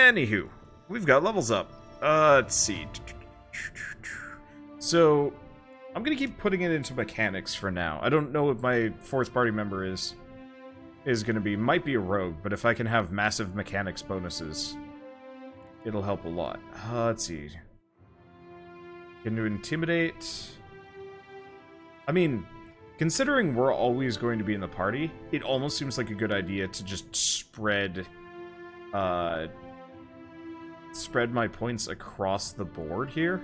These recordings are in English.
Anywho, we've got levels up. Let's see. So, I'm gonna keep putting it into mechanics for now. I don't know what my fourth party member is gonna be. Might be a rogue, but if I can have massive mechanics bonuses, it'll help a lot. Let's see. Can you intimidate? I mean, considering we're always going to be in the party, it almost seems like a good idea to just spread my points across the board here.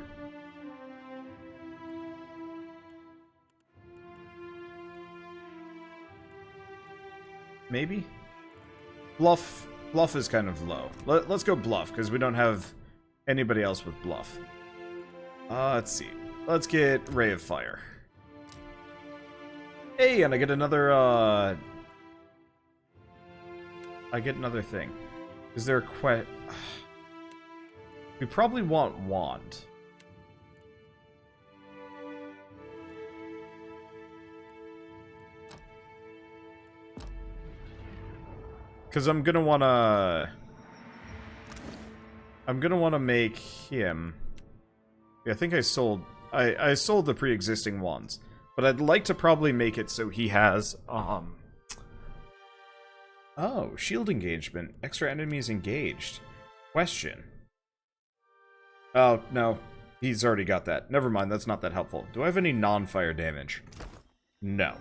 Maybe? Bluff is kind of low. Let's go bluff, because we don't have anybody else with bluff. Let's see. Let's get Ray of Fire. Hey, and I get another, I get another thing. Is there a we probably want Wand. Because I'm gonna wanna make him... Yeah, I think I sold the pre-existing wands. But I'd like to probably make it so he has, oh, shield engagement. Extra enemies engaged. Question. Oh, no. He's already got that. Never mind, that's not that helpful. Do I have any non-fire damage? No.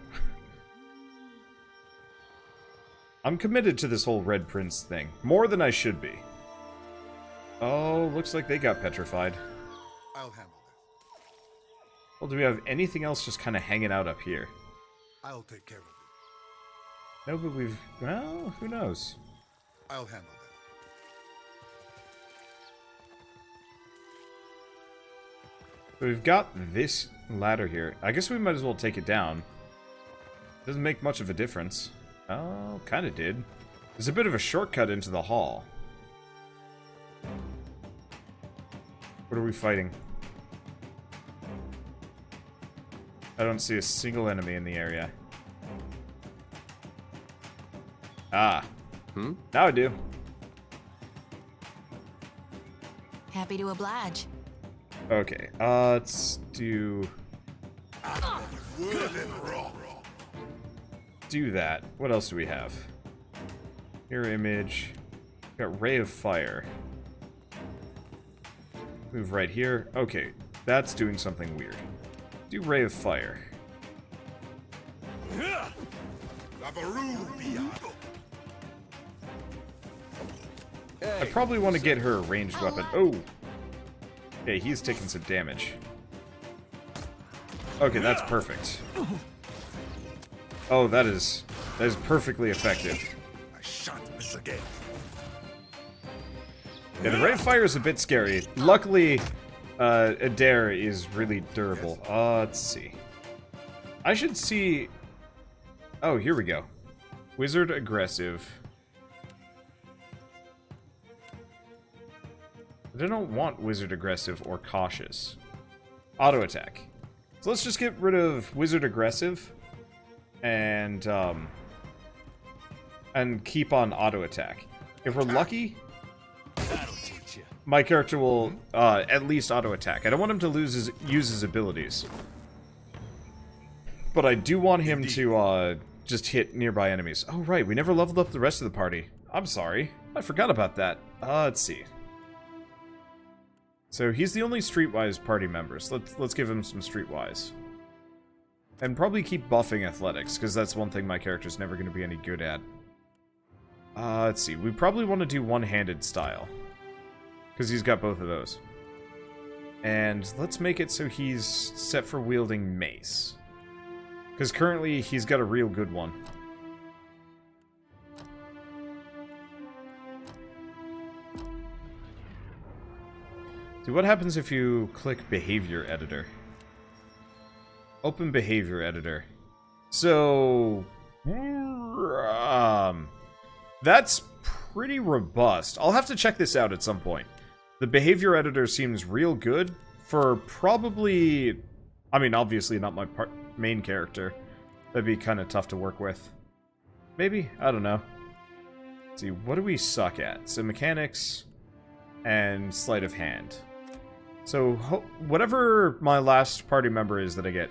I'm committed to this whole Red Prince thing. More than I should be. Oh, looks like they got petrified. I'll handle that. Well, do we have anything else just kind of hanging out up here? I'll take care of it. No, but we've... Well, who knows? I'll handle that. We've got this ladder here. I guess we might as well take it down. Doesn't make much of a difference. Oh, kind of did. There's a bit of a shortcut into the hall. What are we fighting? I don't see a single enemy in the area. Ah. Now I do. Happy to oblige. Okay, let's do... Do that. What else do we have? Mirror image. Got Ray of Fire. Move right here. Okay, that's doing something weird. Do Ray of Fire. I probably want to get her a ranged weapon. Oh! Okay, he's taking some damage. Okay, that's perfect. Oh, that is perfectly effective. I shan't miss again. Yeah, the Ray of Fire is a bit scary. Luckily, Adair is really durable. Let's see. I should see... Oh, here we go. Wizard aggressive. I don't want wizard aggressive or cautious. Auto attack. So let's just get rid of wizard aggressive and keep on auto attack. If we're lucky, my character will at least auto attack. I don't want him to use his abilities, but I do want him to just hit nearby enemies. Oh right, we never leveled up the rest of the party. I'm sorry, I forgot about that. Let's see. So he's the only streetwise party members. Let's give him some streetwise. And probably keep buffing athletics, because that's one thing my character's never going to be any good at. Let's see. We probably want to do one-handed style, because he's got both of those. And let's make it so he's set for wielding mace. Because currently he's got a real good one. See, what happens if you click Behavior Editor? Open Behavior Editor. So... that's pretty robust. I'll have to check this out at some point. The Behavior Editor seems real good for probably... I mean, obviously not my main character. That'd be kind of tough to work with. Maybe? I don't know. Let's see, what do we suck at? So mechanics... and sleight of hand. So whatever my last party member is that I get,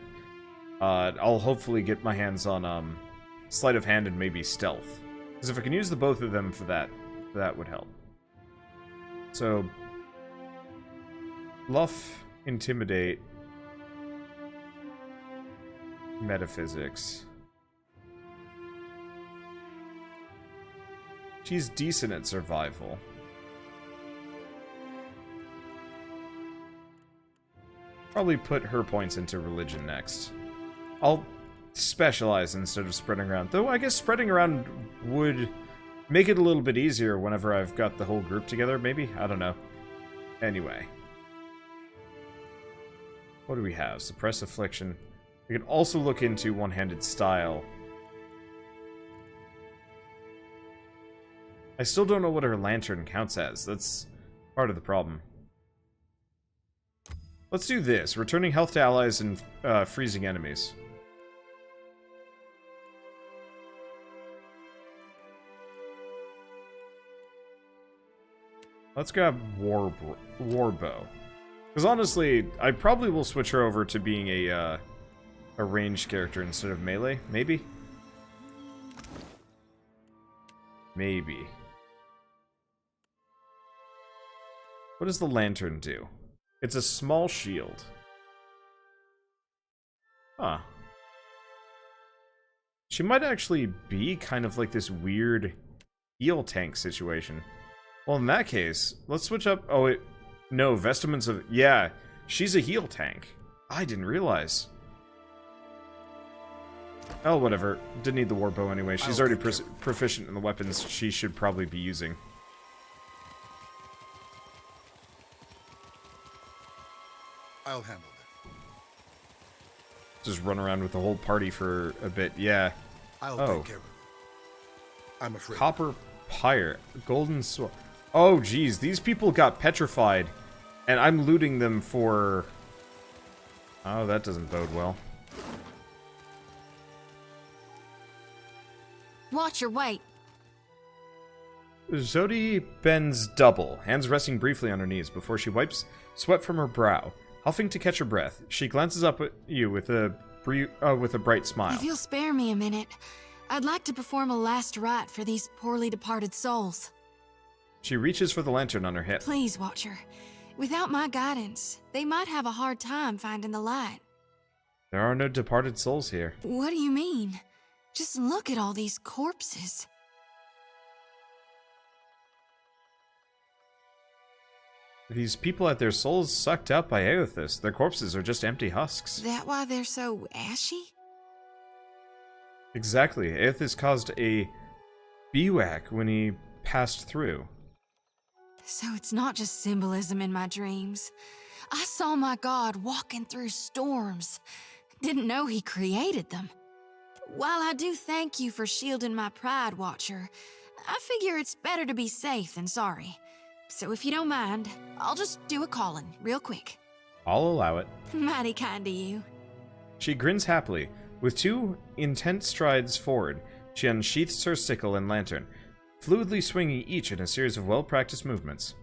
I'll hopefully get my hands on sleight of hand and maybe stealth. Because if I can use the both of them for that, that would help. So bluff, intimidate, metaphysics. She's decent at survival. Probably put her points into religion next. I'll specialize instead of spreading around. Though I guess spreading around would make it a little bit easier whenever I've got the whole group together, maybe? I don't know. Anyway. What do we have? Suppress affliction. We can also look into one-handed style. I still don't know what her lantern counts as. That's part of the problem. Let's do this. Returning health to allies and freezing enemies. Let's grab Warbow. Because honestly, I probably will switch her over to being a ranged character instead of melee. Maybe? Maybe. What does the lantern do? It's a small shield. Huh. She might actually be kind of like this weird heal tank situation. Well, in that case, let's switch up... Oh, wait. No, vestments of... Yeah, she's a heal tank. I didn't realize. Oh, whatever. Didn't need the warbow anyway. She's already proficient in the weapons she should probably be using. I'll handle that. Just run around with the whole party for a bit. Yeah. I'll take care of it. I'm afraid. Copper Pyre. Golden sword. Oh, geez. These people got petrified. And I'm looting them for... Oh, that doesn't bode well. Watch your weight. Jody bends double, hands resting briefly on her knees before she wipes sweat from her brow. Huffing to catch her breath, she glances up at you with a bright smile. If you'll spare me a minute, I'd like to perform a last rite for these poorly departed souls. She reaches for the lantern on her hip. Please, Watcher. Without my guidance, they might have a hard time finding the light. There are no departed souls here. What do you mean? Just look at all these corpses. These people had their souls sucked out by Aothis. Their corpses are just empty husks. That why they're so ashy? Exactly. Aothis caused a bivouac when he passed through. So it's not just symbolism in my dreams. I saw my god walking through storms. Didn't know he created them. While I do thank you for shielding my pride, Watcher, I figure it's better to be safe than sorry. So if you don't mind, I'll just do a calling real quick. I'll allow it. Mighty kind of you. She grins happily. With 2 intense strides forward, she unsheaths her sickle and lantern, fluidly swinging each in a series of well-practiced movements.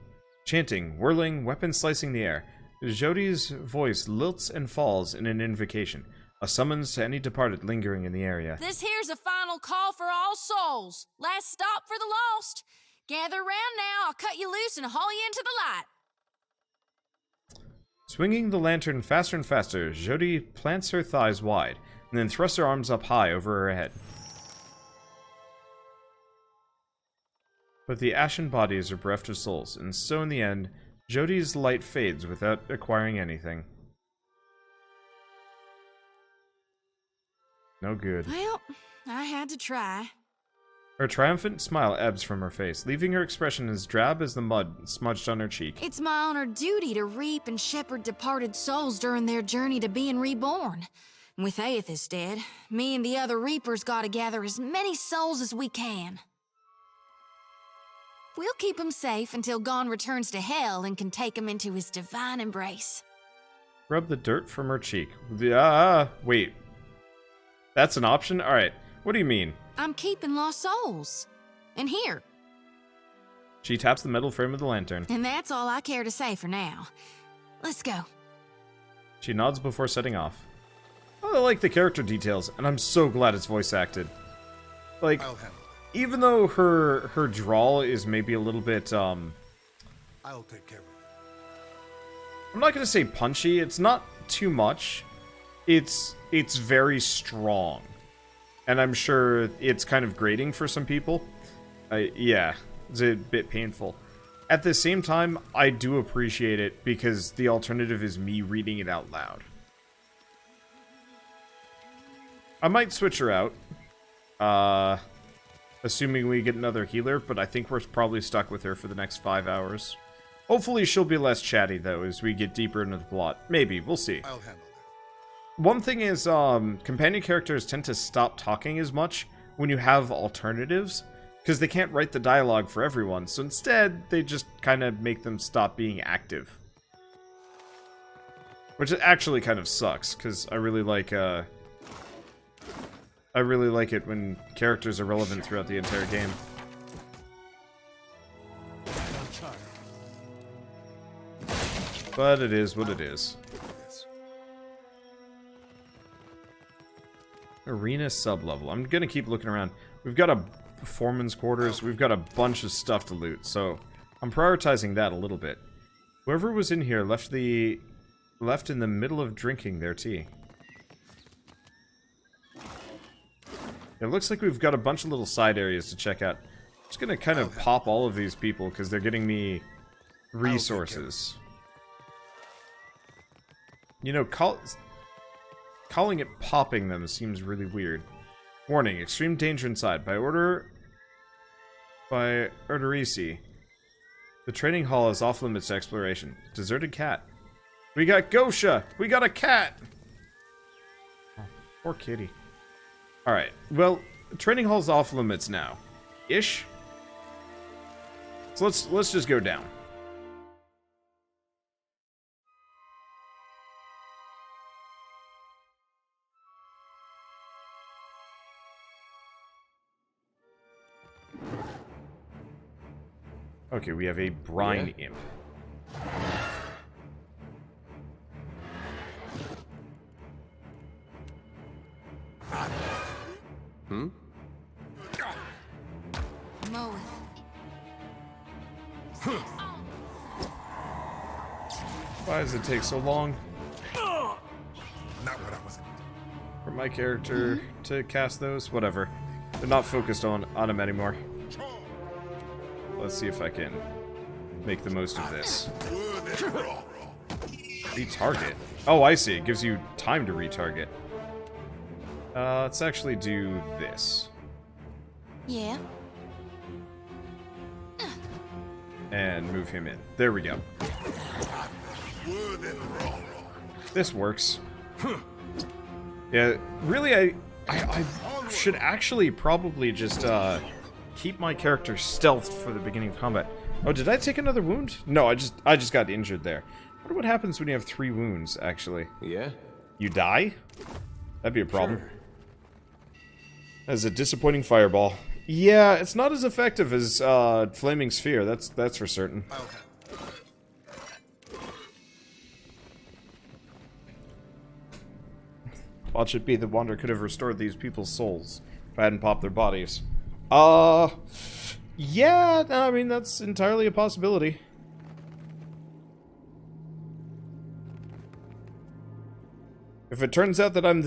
Chanting, whirling, weapon slicing the air, Jody's voice lilts and falls in an invocation, a summons to any departed lingering in the area. This here's a final call for all souls. Last stop for the lost. Gather round now, I'll cut you loose and haul you into the light. Swinging the lantern faster and faster, Jody plants her thighs wide, and then thrusts her arms up high over her head. But the ashen bodies are bereft of souls, and so in the end, Jody's light fades without acquiring anything. No good. Well, I had to try. Her triumphant smile ebbs from her face, leaving her expression as drab as the mud smudged on her cheek. It's my honored duty to reap and shepherd departed souls during their journey to being reborn. With Aothis dead, me and the other reapers gotta gather as many souls as we can. We'll keep him safe until Gon returns to Hell and can take him into his divine embrace. Rub the dirt from her cheek. Wait. That's an option? Alright, what do you mean? I'm keeping lost souls. And here. She taps the metal frame of the lantern. And that's all I care to say for now. Let's go. She nods before setting off. I like the character details, and I'm so glad it's voice acted. Like, I'll handle it. even though her drawl is maybe a little bit, I'll take care of it. I'm not gonna say punchy, it's not too much. It's very strong. And I'm sure it's kind of grating for some people. Yeah, it's a bit painful. At the same time, I do appreciate it because the alternative is me reading it out loud. I might switch her out. Assuming we get another healer, but I think we're probably stuck with her for the next 5 hours. Hopefully she'll be less chatty, though, as we get deeper into the plot. Maybe, we'll see. I'll handle that. One thing is, companion characters tend to stop talking as much when you have alternatives, because they can't write the dialogue for everyone, so instead, they just kind of make them stop being active. Which actually kind of sucks, because I really like it when characters are relevant throughout the entire game. But it is what it is. Arena sublevel. I'm gonna keep looking around. We've got a foreman's quarters. We've got a bunch of stuff to loot, so I'm prioritizing that a little bit. Whoever was in here left in the middle of drinking their tea. It looks like we've got a bunch of little side areas to check out. I'm just gonna kind of pop all of these people because they're getting me resources. You know, calling it popping them seems really weird. Warning, extreme danger inside. By Orderisi. The training hall is off limits to exploration. Deserted cat. We got Gosha! We got a cat! Oh, poor kitty. Alright, well, the training hall's off limits now. Ish? So let's just go down. Okay, we have a brine imp. Moe. Why does it take so long Not what I was. for my character to cast those? Whatever. They're not focused on him anymore. Let's see if I can make the most of this. Retarget. Oh, I see. It gives you time to retarget. Let's actually do this. Yeah. And move him in. There we go. This works. Yeah, really, I should actually probably just, keep my character stealthed for the beginning of combat. Oh, did I take another wound? No, I just got injured there. I wonder what happens when you have 3 wounds, actually. Yeah? You die? That'd be a problem. Sure. That's a disappointing fireball. Yeah, it's not as effective as Flaming Sphere, that's for certain. Watch it be that Wander could have restored these people's souls if I hadn't popped their bodies. Yeah, no, I mean, that's entirely a possibility. If it turns out that I'm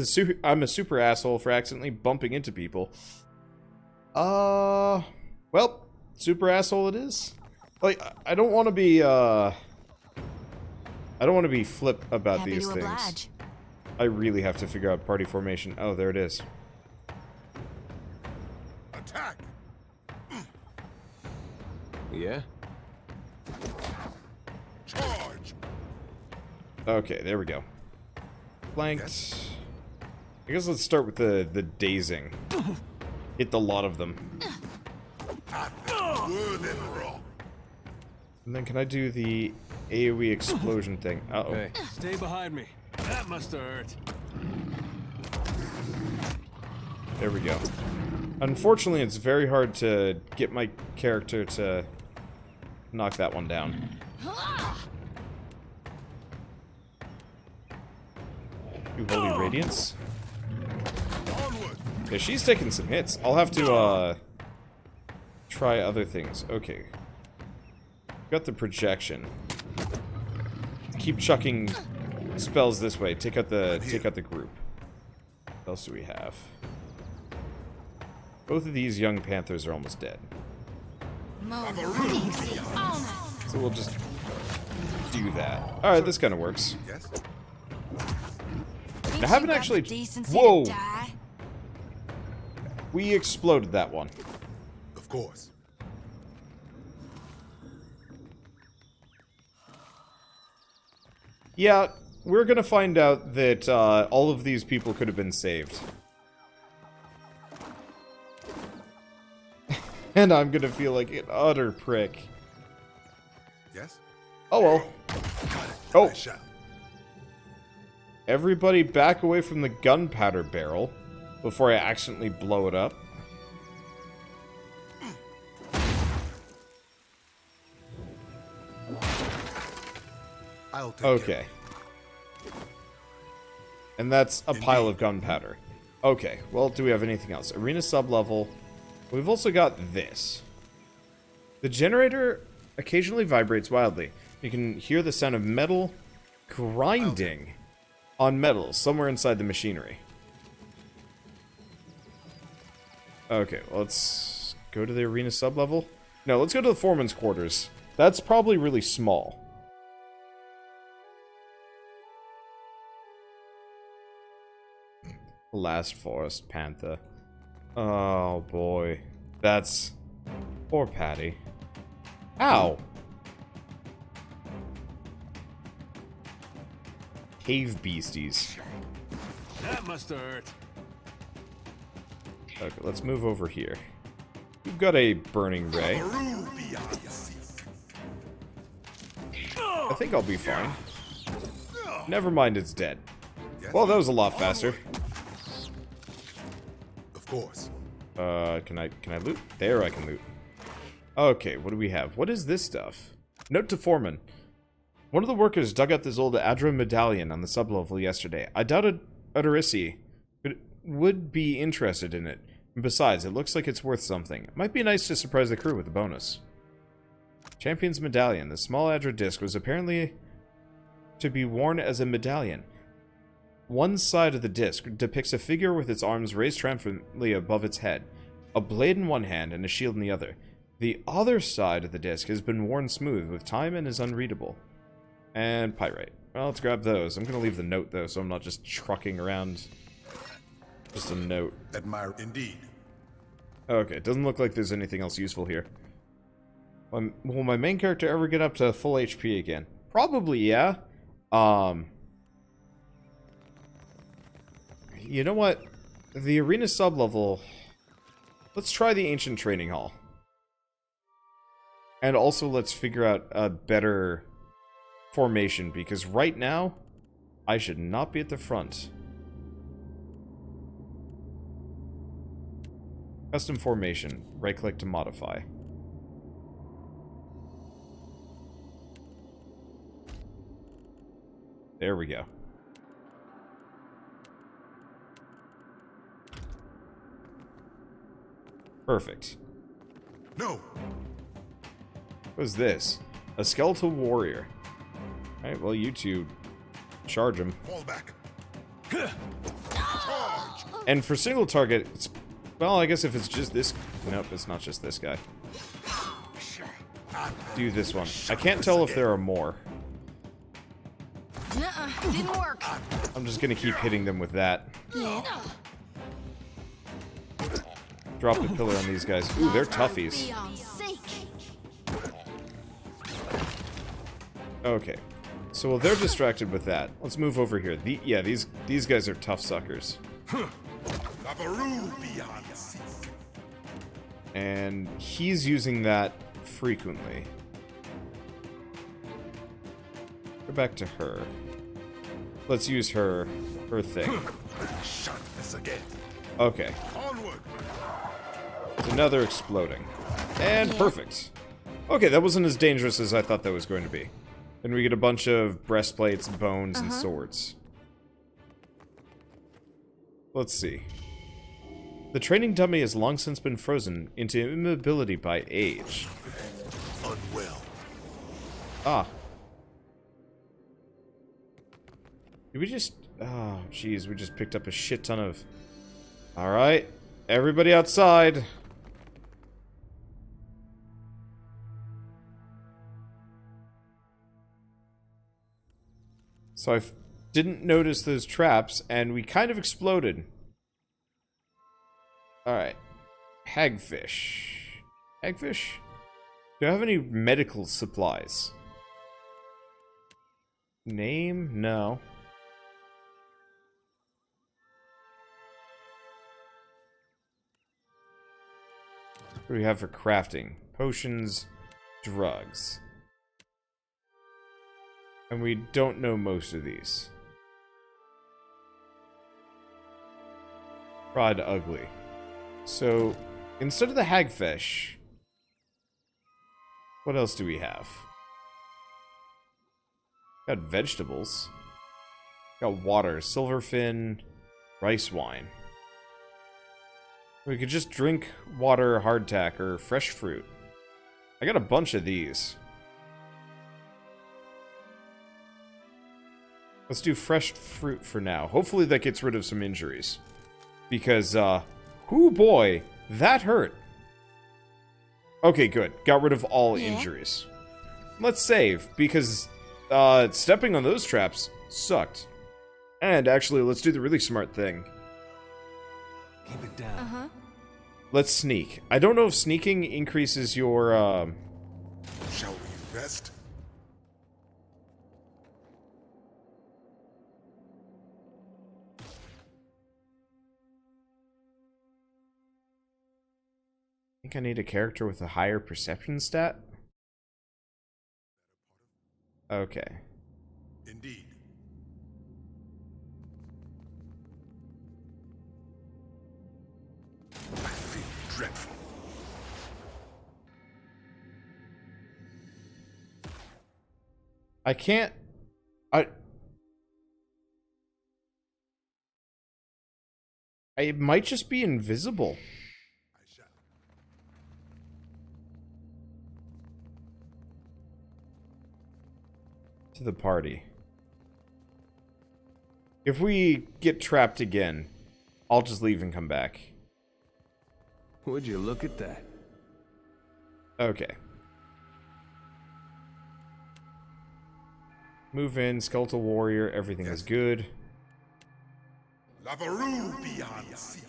a super asshole for accidentally bumping into people, well, super asshole it is. Like, I don't want to be, flip about Happy these to things. oblige. I really have to figure out party formation. Oh, there it is. Attack! Yeah? Charge! Okay, there we go. Flanked. I guess let's start with the dazing. Hit the lot of them. And then can I do the AoE explosion thing? Uh-oh. Hey, stay behind me. That must have hurt. There we go. Unfortunately, it's very hard to get my character to knock that one down. Ooh, Holy Radiance. Onward. Yeah, she's taking some hits. I'll have to, try other things. Okay. Got the projection. Keep chucking spells this way. Take out the group. What else do we have? Both of these young panthers are almost dead. So we'll just do that. Alright, this kind of works. Yes. I haven't actually... Whoa! We exploded that one. Of course. Yeah, we're gonna find out that all of these people could have been saved. And I'm gonna feel like an utter prick. Yes. Oh well. Got it. Oh. I shall. Everybody back away from the gunpowder barrel before I accidentally blow it up. I'll take Okay. And that's a pile of gunpowder. Okay, well, do we have anything else? Arena sublevel. We've also got this. The generator occasionally vibrates wildly. You can hear the sound of metal grinding on metal somewhere inside the machinery. Okay, well, let's go to the arena sublevel. No, let's go to the foreman's quarters. That's probably really small. Last forest panther. Oh boy. That's... Poor Patty. Ow! Cave beasties. That must have hurt. Okay, let's move over here. We've got a burning ray. I think I'll be fine. Never mind, it's dead. Well, that was a lot faster. Of course. Can I loot? There, I can loot. Okay, what do we have? What is this stuff? Note to Foreman. One of the workers dug up this old Adra medallion on the sublevel yesterday. I doubted Uterisi would be interested in it. And besides, it looks like it's worth something. It might be nice to surprise the crew with a bonus. Champion's medallion. The small Adra disc was apparently to be worn as a medallion. One side of the disc depicts a figure with its arms raised triumphantly above its head, a blade in one hand and a shield in the other. The other side of the disc has been worn smooth with time and is unreadable. And pyrite. Well, let's grab those. I'm going to leave the note, though, so I'm not just trucking around. Just a note. Admire indeed. Okay, it doesn't look like there's anything else useful here. Will my main character ever get up to full HP again? Probably, yeah. You know what? The arena sublevel... Let's try the ancient training hall. And also let's figure out a better formation, because right now, I should not be at the front. Custom formation. Right-click to modify. There we go. Perfect. No. What's this? A skeletal warrior. Alright, well, you two charge him. Fall back. And for single target, it's... Well, I guess if it's just this... Nope, it's not just this guy. Do this one. I can't tell if there are more. Nuh-uh, didn't work. I'm just gonna keep hitting them with that. Drop the pillar on these guys. Ooh, they're toughies. Okay. So while they're distracted with that, let's move over here. Yeah, these guys are tough suckers. And he's using that frequently. Go back to her. Let's use her thing. Shot this again. Okay. Onward. So now they're exploding. And perfect. Okay, that wasn't as dangerous as I thought that was going to be. And we get a bunch of breastplates, bones, and swords. Let's see. The training dummy has long since been frozen into immobility by age. Unwell. Ah. Did we just... Oh, jeez, we just picked up a shit ton of... Alright, everybody outside. So I didn't notice those traps, and we kind of exploded. Alright. Hagfish. Hagfish? Do I have any medical supplies? Name? No. What do we have for crafting? Potions, drugs. And we don't know most of these. Fried ugly. So, instead of the hagfish, what else do we have? Got vegetables. Got water, silverfin, rice wine. We could just drink water, hardtack, or fresh fruit. I got a bunch of these. Let's do fresh fruit for now. Hopefully that gets rid of some injuries. Because, whoo boy, that hurt. Okay, good. Got rid of all injuries. Let's save, because, stepping on those traps sucked. And actually, let's do the really smart thing. Keep it down. Let's sneak. I don't know if sneaking increases your, Shall we rest? I think I need a character with a higher perception stat. Okay. Indeed. I feel dreadful. I can't... I might just be invisible. I shall. To the party. If we get trapped again, I'll just leave and come back. Would you look at that? Okay. Move in, skeletal warrior, everything is good. Lavaroo beyond sea.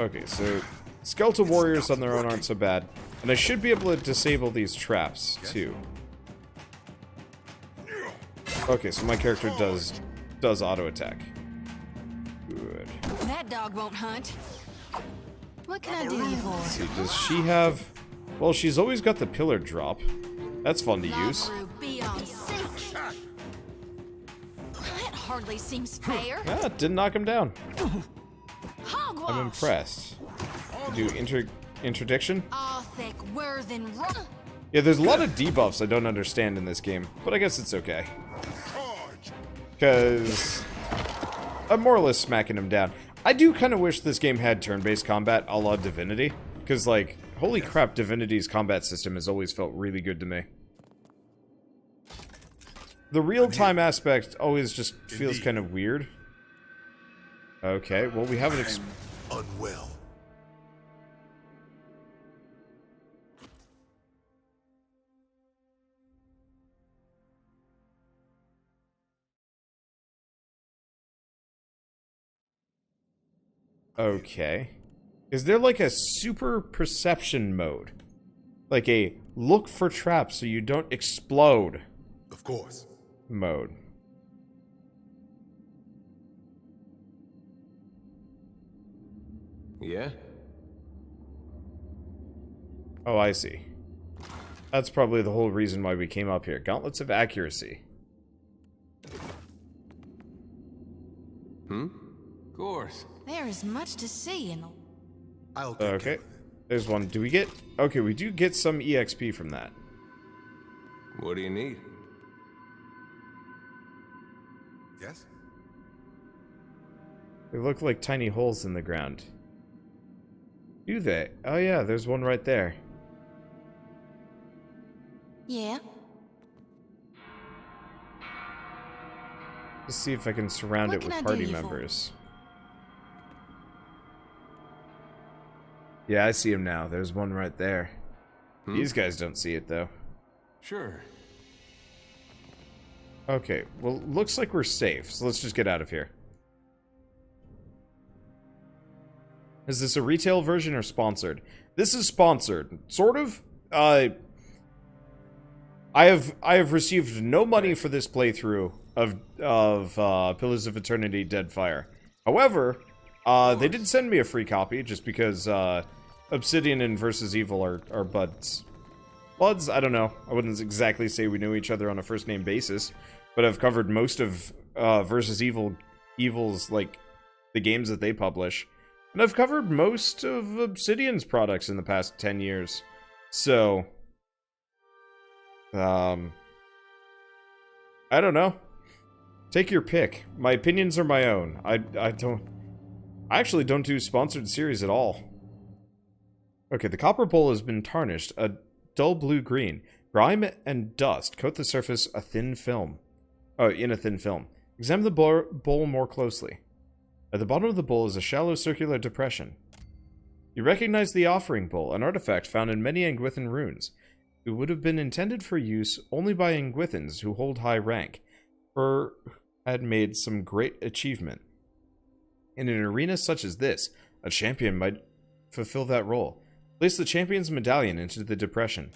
Okay, so skeletal warriors on their own aren't so bad. And I should be able to disable these traps, too. Okay, so my character does auto-attack. Good. That dog won't hunt. What can I do you for? Let's see, does she have... Well, she's always got the pillar drop. That's fun to use. That hardly seems fair. Ah, it didn't knock him down. Hogwash. I'm impressed. Do interdiction? Yeah, there's a lot of debuffs I don't understand in this game, but I guess it's okay. Because I'm more or less smacking him down. I do kind of wish this game had turn-based combat a la Divinity. Because, like, holy crap, Divinity's combat system has always felt really good to me. The real-time aspect always just feels kind of weird. Okay, well, we have an Unwell. Okay. Is there like a super perception mode? Like a look for traps so you don't explode Of course. mode? Yeah? Oh, I see. That's probably the whole reason why we came up here. Gauntlets of accuracy. Of course. There is much to see in the... I'll take care Okay. of it. There's one. Do we get... Okay, we do get some EXP from that. What do you need? Yes? They look like tiny holes in the ground. Do they? Oh yeah, there's one right there. Yeah? Let's see if I can surround What it can with I do party you for? members. Yeah, I see him now. There's one right there. These guys don't see it, though. Sure. Okay, well, looks like we're safe, so let's just get out of here. Is this a retail version or sponsored? This is sponsored. Sort of. I have received no money for this playthrough of Pillars of Eternity Deadfire. However, they did send me a free copy just because Obsidian and Versus Evil are buds. Buds? I don't know. I wouldn't exactly say we knew each other on a first name basis, but I've covered most of Versus Evil's like the games that they publish. And I've covered most of Obsidian's products in the past 10 years. So, I don't know. Take your pick. My opinions are my own. I actually don't do sponsored series at all. Okay, the copper bowl has been tarnished a dull blue-green. Grime and dust coat the surface in a thin film. Examine the bowl more closely. At the bottom of the bowl is a shallow circular depression. You recognize the offering bowl, an artifact found in many Angwithan runes. It would have been intended for use only by Angwithans who hold high rank, or had made some great achievement. In an arena such as this, a champion might fulfill that role. Place the champion's medallion into the depression.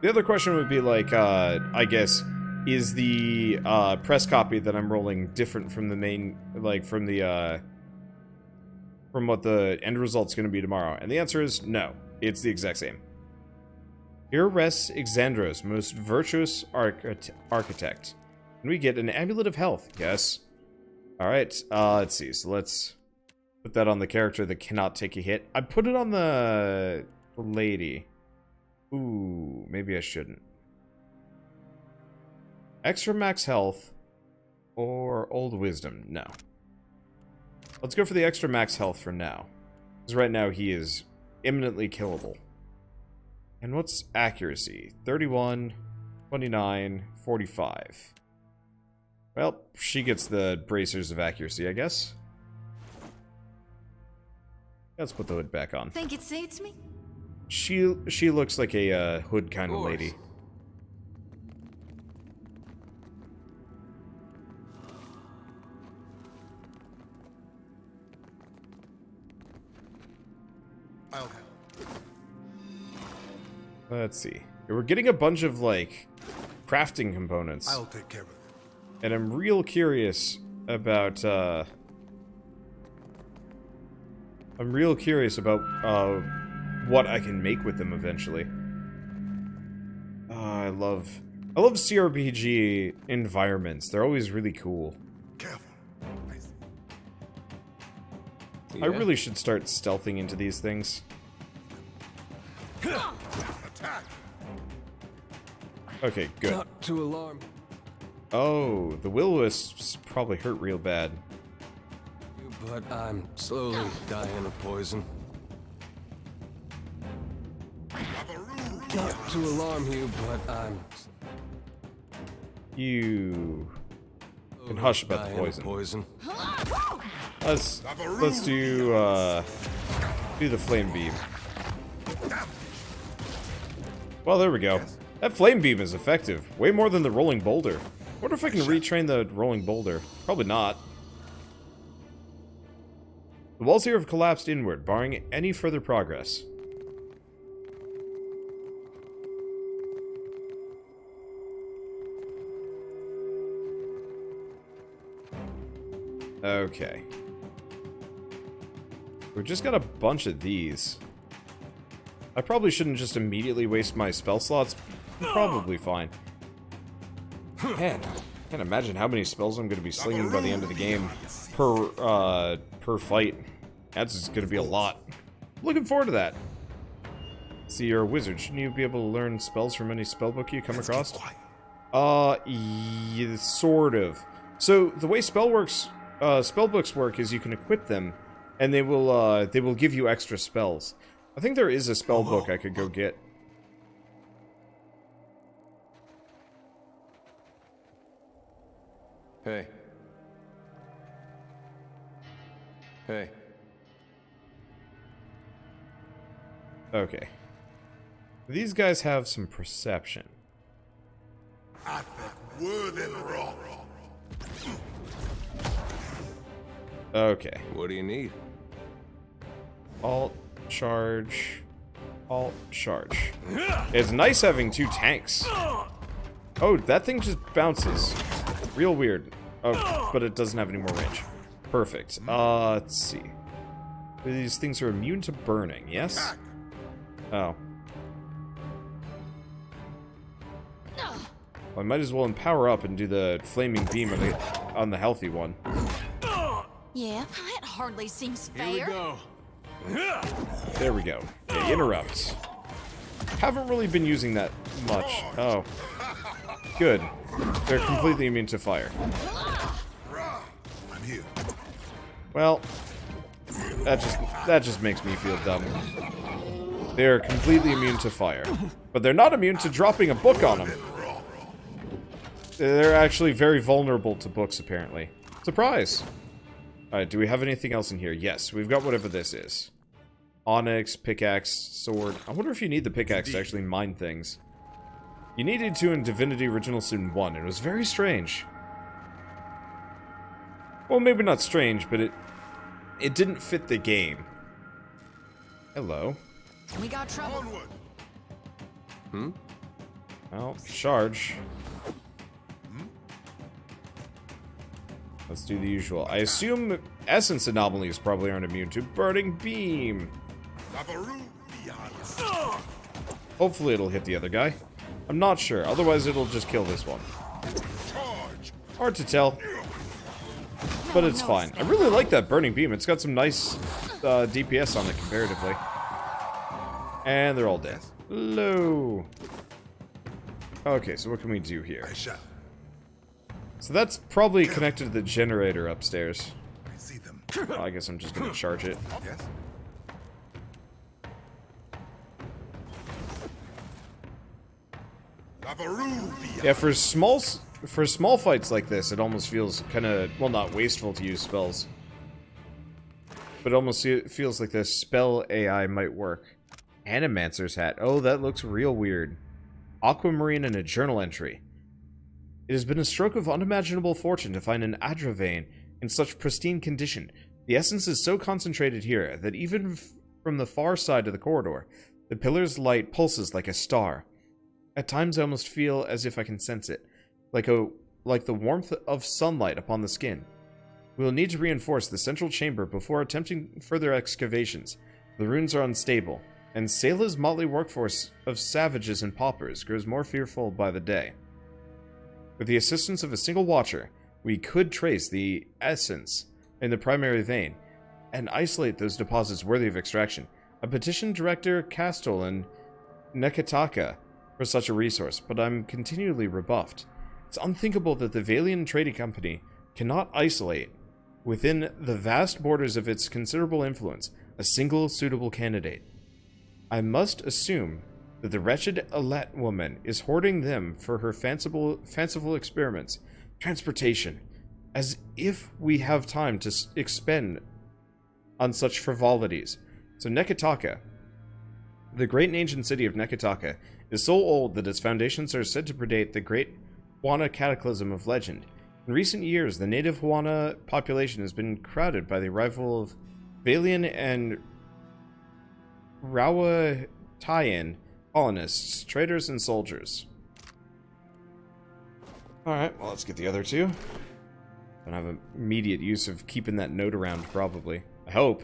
The other question would be like, I guess, is the press copy that I'm rolling different from the main, like from what the end result's going to be tomorrow? And the answer is no. It's the exact same. Here rests Exandros, most virtuous architect. And we get an amulet of health. Yes. Alright, let's see. So let's put that on the character that cannot take a hit. I put it on the lady. Ooh, maybe I shouldn't. Extra max health or old wisdom? No. Let's go for the extra max health for now. Because right now he is imminently killable. And what's accuracy? 31, 29, 45. Well, she gets the bracers of accuracy, I guess. Let's put the hood back on. Think it suits me? She looks like a hood kind of lady. I'll help. Let's see. We're getting a bunch of, like, crafting components. I'll take care of it. And I'm real curious about, what I can make with them eventually. I love CRPG environments. They're always really cool. Careful. Nice. I really should start stealthing into these things. Attack. Okay, good. Not to alarm. Oh, the will-o-wisps probably hurt real bad. But I'm slowly dying of poison. Not to alarm you, but I'm... You can hush about the dying of poison. poison. Let's do the flame beam. Well, there we go. That flame beam is effective. Way more than the rolling boulder. Wonder if I can retrain the rolling boulder. Probably not. The walls here have collapsed inward, barring any further progress. Okay. We've just got a bunch of these. I probably shouldn't just immediately waste my spell slots. I'm probably fine. Man, I can't imagine how many spells I'm going to be slinging by the end of the game per fight. That's just going to be a lot. Looking forward to that. See, you're a wizard. Shouldn't you be able to learn spells from any spellbook you come across? Yeah, sort of. So the way spellbooks work is you can equip them, and they will give you extra spells. I think there is a spellbook I could go get. Hey. Hey. Okay. These guys have some perception. I think word and wrong. Okay. What do you need? Alt, charge. Alt, charge. It's nice having two tanks. Oh, that thing just bounces. Real weird. Oh, but it doesn't have any more range. Perfect. Let's see. These things are immune to burning, yes? Oh. Well, I might as well empower up and do the flaming beam on the healthy one. Yeah, that hardly seems fair. Here we go. There we go. Okay, interrupt. Haven't really been using that much. Oh. Good. They're completely immune to fire. I'm here. Well, that just makes me feel dumb. They're completely immune to fire. But they're not immune to dropping a book on them. They're actually very vulnerable to books, apparently. Surprise! Alright, do we have anything else in here? Yes, we've got whatever this is. Onyx, pickaxe, sword. I wonder if you need the pickaxe to actually mine things. You needed to in Divinity Original Sin 1. It was very strange. Well, maybe not strange, but it didn't fit the game. Hello. We got trouble. Onward. Hmm? Well, charge. Let's do the usual. I assume essence anomalies probably aren't immune to burning beam. Hopefully it'll hit the other guy. I'm not sure. Otherwise it'll just kill this one. Hard to tell. But it's fine. I really like that burning beam. It's got some nice DPS on it comparatively. And they're all dead. Hello. Okay, so what can we do here? I shall. So that's probably connected to the generator upstairs. I see them. I guess I'm just gonna charge it. Yes? Yeah, for small fights like this, it almost feels kind of, well, not wasteful to use spells. But it almost feels like the spell AI might work. Animancer's hat. Oh, that looks real weird. Aquamarine and a journal entry. It has been a stroke of unimaginable fortune to find an Adravane in such pristine condition. The essence is so concentrated here that even from the far side of the corridor, the pillar's light pulses like a star. At times I almost feel as if I can sense it, like the warmth of sunlight upon the skin. We will need to reinforce the central chamber before attempting further excavations. The ruins are unstable, and Sayla's motley workforce of savages and paupers grows more fearful by the day. With the assistance of a single watcher, we could trace the essence in the primary vein and isolate those deposits worthy of extraction. I petitioned Director Castle and Nekataka for such a resource, but I'm continually rebuffed. It's unthinkable that the Valian Trading Company cannot isolate, within the vast borders of its considerable influence, a single suitable candidate. I must assume that the wretched Alette woman is hoarding them for her fanciful experiments. Transportation. As if we have time to expend on such frivolities. So Nekataka, the great and ancient city of Nekataka, is so old that its foundations are said to predate the great Huana cataclysm of legend. In recent years, the native Huana population has been crowded by the arrival of Valian and Rawatayan colonists, traders, and soldiers. Alright, well, let's get the other two. Don't have immediate use of keeping that note around, probably. I hope.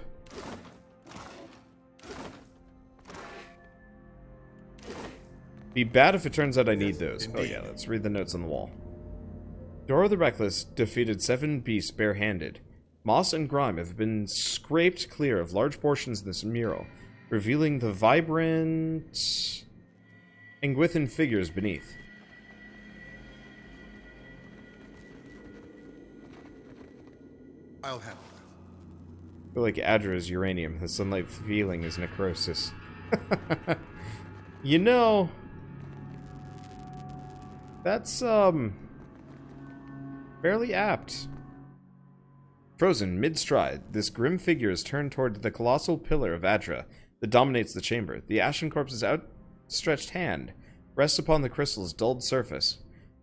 Be bad if it turns out I need those. Oh yeah, let's read the notes on the wall. Dora the Reckless defeated 7 beasts barehanded. Moss and grime have been scraped clear of large portions of this mural, revealing the vibrant Anguithan figures beneath. I'll handle I feel like Adra is uranium. The sunlight feeling is necrosis. You know, that's, fairly apt. Frozen mid-stride, this grim figure is turned toward the colossal pillar of Adra that dominates the chamber. The ashen corpse's outstretched hand rests upon the crystal's dulled surface.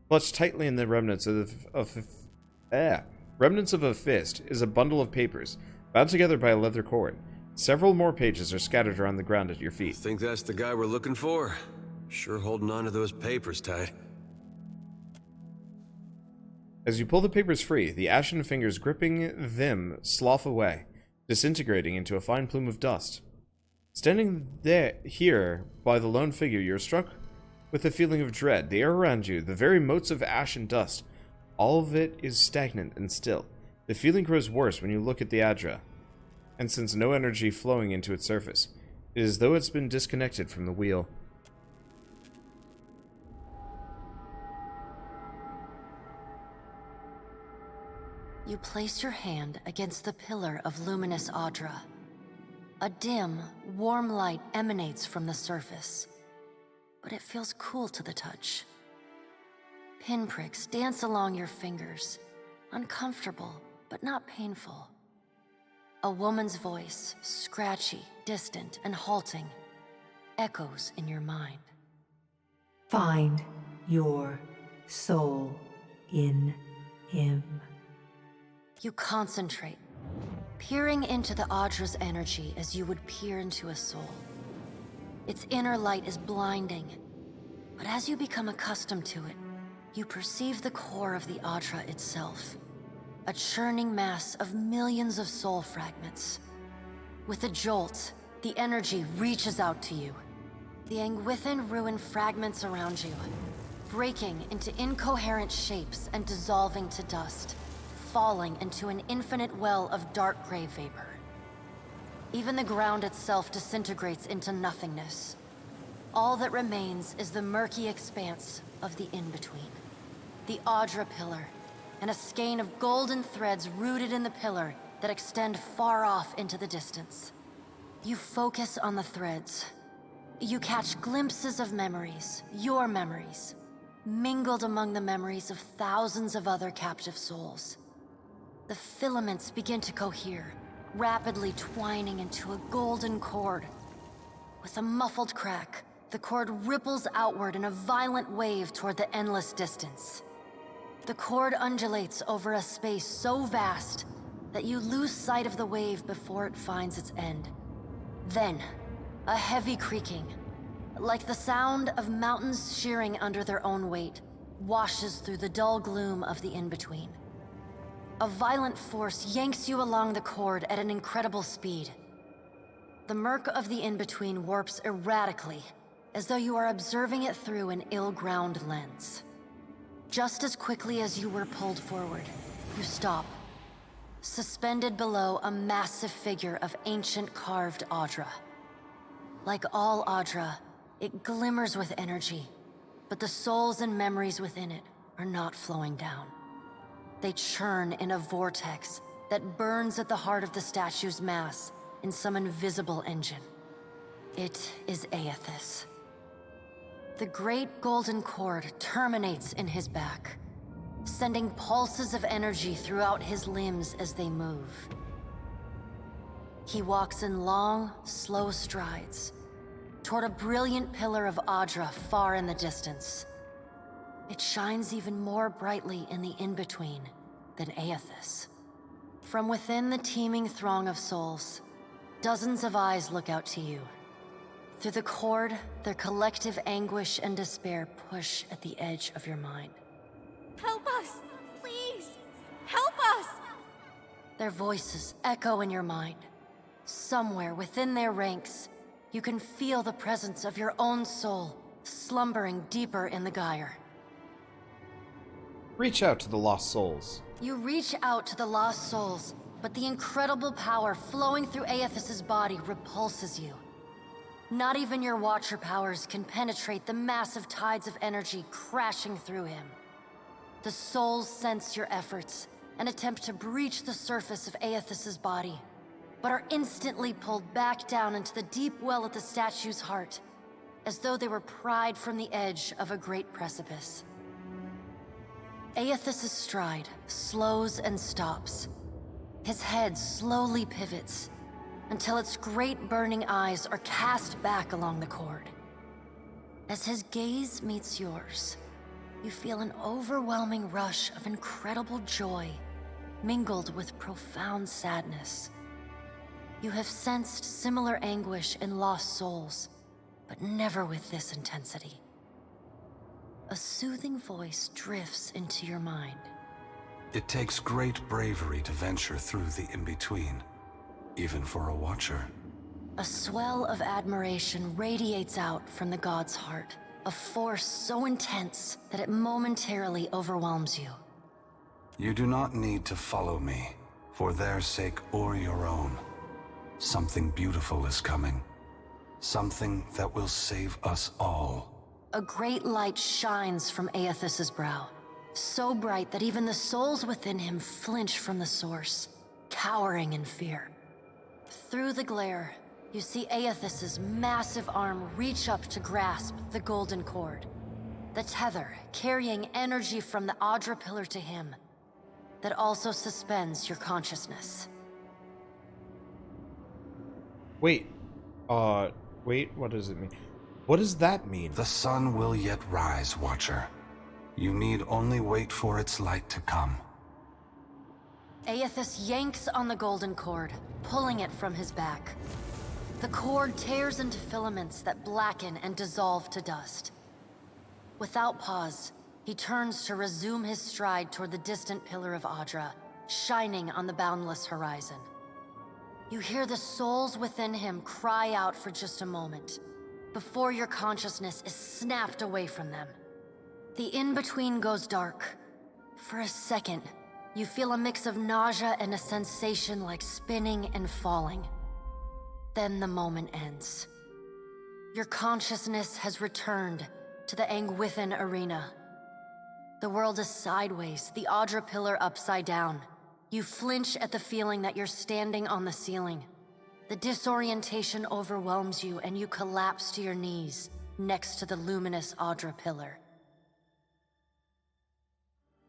Clutched tightly in the remnants remnants of a fist is a bundle of papers, bound together by a leather cord. Several more pages are scattered around the ground at your feet. Think that's the guy we're looking for? Sure holding on to those papers tight. As you pull the papers free, the ashen fingers gripping them slough away, disintegrating into a fine plume of dust. Standing here by the lone figure, you're struck with a feeling of dread. The air around you, the very motes of ash and dust, all of it is stagnant and still. The feeling grows worse when you look at the Adra, and sense no energy flowing into its surface. It is as though it's been disconnected from the wheel. You place your hand against the pillar of luminous Adra. A dim, warm light emanates from the surface, but it feels cool to the touch. Pinpricks dance along your fingers, uncomfortable but not painful. A woman's voice, scratchy, distant, and halting, echoes in your mind. Find your soul in him. You concentrate, peering into the Adra's energy as you would peer into a soul. Its inner light is blinding, but as you become accustomed to it, you perceive the core of the Adra itself, a churning mass of millions of soul fragments. With a jolt, the energy reaches out to you. The Anguithan ruin fragments around you, breaking into incoherent shapes and dissolving to dust, falling into an infinite well of dark gray vapor. Even the ground itself disintegrates into nothingness. All that remains is the murky expanse of the in-between. The Adra pillar, and a skein of golden threads rooted in the pillar that extend far off into the distance. You focus on the threads. You catch glimpses of memories, your memories, mingled among the memories of thousands of other captive souls. The filaments begin to cohere, rapidly twining into a golden cord. With a muffled crack, the cord ripples outward in a violent wave toward the endless distance. The cord undulates over a space so vast that you lose sight of the wave before it finds its end. Then, a heavy creaking, like the sound of mountains shearing under their own weight, washes through the dull gloom of the in-between. A violent force yanks you along the cord at an incredible speed. The murk of the in-between warps erratically, as though you are observing it through an ill-ground lens. Just as quickly as you were pulled forward, you stop, suspended below a massive figure of ancient carved Adra. Like all Adra, it glimmers with energy, but the souls and memories within it are not flowing down. They churn in a vortex that burns at the heart of the statue's mass in some invisible engine. It is Aethys. The great golden cord terminates in his back, sending pulses of energy throughout his limbs as they move. He walks in long, slow strides toward a brilliant pillar of Adra far in the distance. It shines even more brightly in the in-between than Aethys. From within the teeming throng of souls, dozens of eyes look out to you. Through the cord, their collective anguish and despair push at the edge of your mind. Help us! Please! Help us! Their voices echo in your mind. Somewhere within their ranks, you can feel the presence of your own soul, slumbering deeper in the gyre. Reach out to the lost souls. You reach out to the lost souls, but the incredible power flowing through Aethys's body repulses you. Not even your Watcher powers can penetrate the massive tides of energy crashing through him. The souls sense your efforts and attempt to breach the surface of Aethys's body, but are instantly pulled back down into the deep well at the statue's heart, as though they were pried from the edge of a great precipice. Aethys's stride slows and stops. His head slowly pivots, until its great burning eyes are cast back along the cord. As his gaze meets yours, you feel an overwhelming rush of incredible joy, mingled with profound sadness. You have sensed similar anguish in lost souls, but never with this intensity. A soothing voice drifts into your mind. It takes great bravery to venture through the in-between, even for a Watcher. A swell of admiration radiates out from the god's heart, a force so intense that it momentarily overwhelms you. You do not need to follow me, for their sake or your own. Something beautiful is coming. Something that will save us all. A great light shines from Aethys's brow, so bright that even the souls within him flinch from the source, cowering in fear. Through the glare, you see Aethys's massive arm reach up to grasp the golden cord. The tether carrying energy from the Audra pillar to him, that also suspends your consciousness. Wait, what does it mean? What does that mean? The sun will yet rise, Watcher. You need only wait for its light to come. Aethys yanks on the golden cord, pulling it from his back. The cord tears into filaments that blacken and dissolve to dust. Without pause, he turns to resume his stride toward the distant pillar of Audra, shining on the boundless horizon. You hear the souls within him cry out for just a moment, before your consciousness is snapped away from them. The in-between goes dark. For a second, you feel a mix of nausea and a sensation like spinning and falling. Then the moment ends. Your consciousness has returned to the Angwithan arena. The world is sideways, the Audra pillar upside down. You flinch at the feeling that you're standing on the ceiling. The disorientation overwhelms you and you collapse to your knees next to the luminous Audra pillar.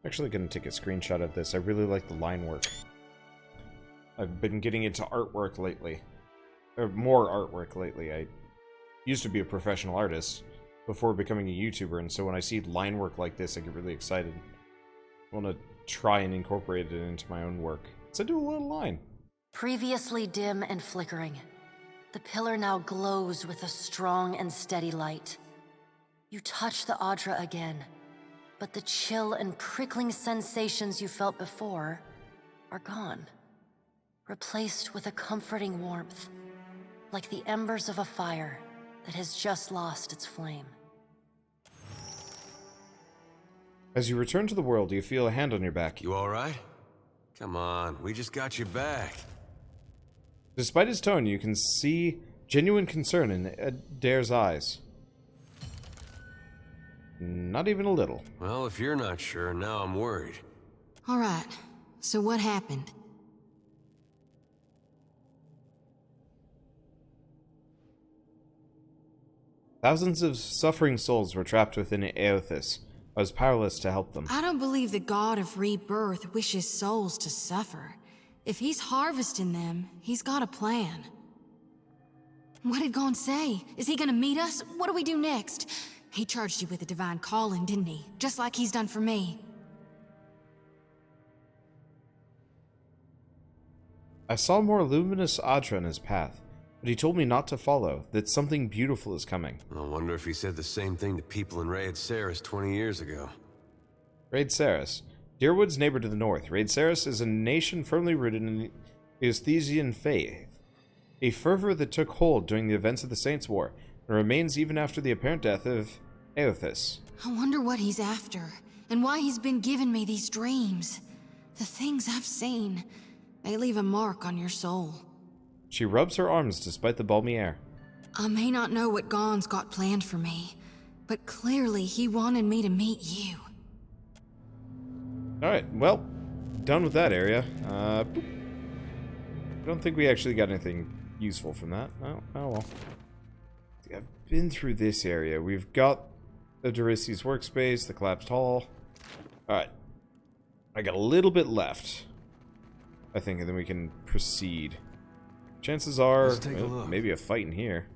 Actually gonna take a screenshot of this. I really like the line work. I've been getting into artwork lately. Or more artwork lately. I used to be a professional artist before becoming a YouTuber, and so when I see line work like this, I get really excited. I want to try and incorporate it into my own work. So I do a little line. Previously dim and flickering, the pillar now glows with a strong and steady light. You touch the Audra again, but the chill and prickling sensations you felt before are gone, replaced with a comforting warmth, like the embers of a fire that has just lost its flame. As you return to the world, you feel a hand on your back. You alright? Come on, we just got your back. Despite his tone, you can see genuine concern in Adair's eyes. Not even a little. Well, if you're not sure, now I'm worried. All right, so what happened? Thousands of suffering souls were trapped within Aethys. I was powerless to help them. I don't believe the god of rebirth wishes souls to suffer. If he's harvesting them, he's got a plan. What did Gon say? Is he gonna meet us? What do we do next? He charged you with a divine calling, didn't he? Just like he's done for me. I saw more luminous Audra in his path, but he told me not to follow, that something beautiful is coming. I wonder if he said the same thing to people in Raid Saris 20 years ago. Raid Saris. Deerwood's neighbor to the north, Raid Saris is a nation firmly rooted in the Aesthesian faith. A fervor that took hold during the events of the Saints' War, and remains even after the apparent death of Aethys. I wonder what he's after, and why he's been giving me these dreams. The things I've seen, they leave a mark on your soul. She rubs her arms despite the balmy air. I may not know what Gon's got planned for me, but clearly he wanted me to meet you. Alright, well, done with that area. I don't think we actually got anything useful from that. Oh well. I've been through this area. We've got the Dorisi's workspace, the collapsed hall. Alright. I got a little bit left, I think, and then we can proceed. Chances are, Let's take a look. maybe a fight in here.